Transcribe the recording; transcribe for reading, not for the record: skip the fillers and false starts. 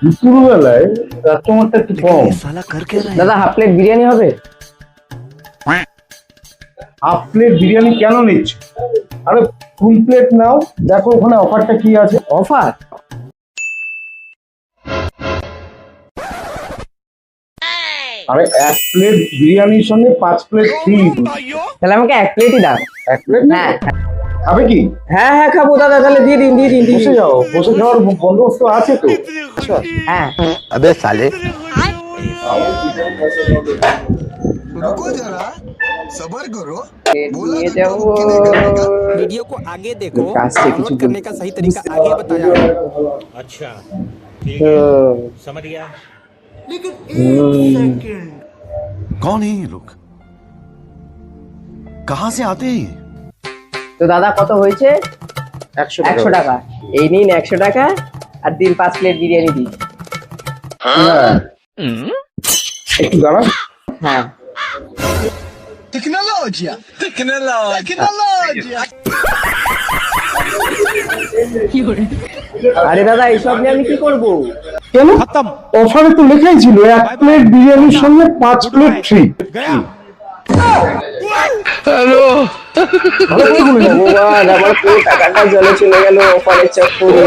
দুপুরবেলায় কাস্টমারটা একটু কম। দাদা হাফ প্লেট বিরিয়ানি হবে? হাফ প্লেট বিরিয়ানি কেন নিচ্ছ? আরে ফুল প্লেট নাও, দেখো ওখানে অফারটা কি আছে। অফার? আরে এক প্লেট বিরিয়ানির সঙ্গে 5 প্লেট ফ্রি। তাহলে আমাকে এক প্লেটই দাও। এক প্লেট? হ্যাঁ খাবে কি? হ্যাঁ হ্যাঁ খাবো দাদা, তাহলে দিয়ে দিন দিয়ে দিন দিয়ে বসে দিন। যাও, বসে যাওয়ার বন্দোবস্ত আছে তো। হ্যাঁ अबे साले रुको जरा सबर करो बोला নিয়ে था যাবো। तो रुकने का देगा वीडियो को आगे देखो, काश से डाउनलोड कुछ करने का सही तरीका आगे बताया हूं। अच्छा ठीक তো है समझ गया। लेकिन एक सेकंड कौन है ये लोग? कहां से आते हैं ये? তো দাদা কত হয়েছে? 100 100 টাকা। এই নিন 100 টাকা আর দিন 5 প্লেট বিরিয়ানি দিন। হ্যাঁ একটু দাঁড়া। হ্যাঁ टेक्नोलॉजिया टेक्नोलॉजिया আরে দাদা এইসব নিয়ে আমি কি করব? কেন? অফারে তো লেখাই ছিল এক প্লেট বিরিয়ানির সঙ্গে 5 প্লেট ফ্রি। ভগবান, আমার পুরো টাকাটা জলে চলে গেল অফারের চক্করে।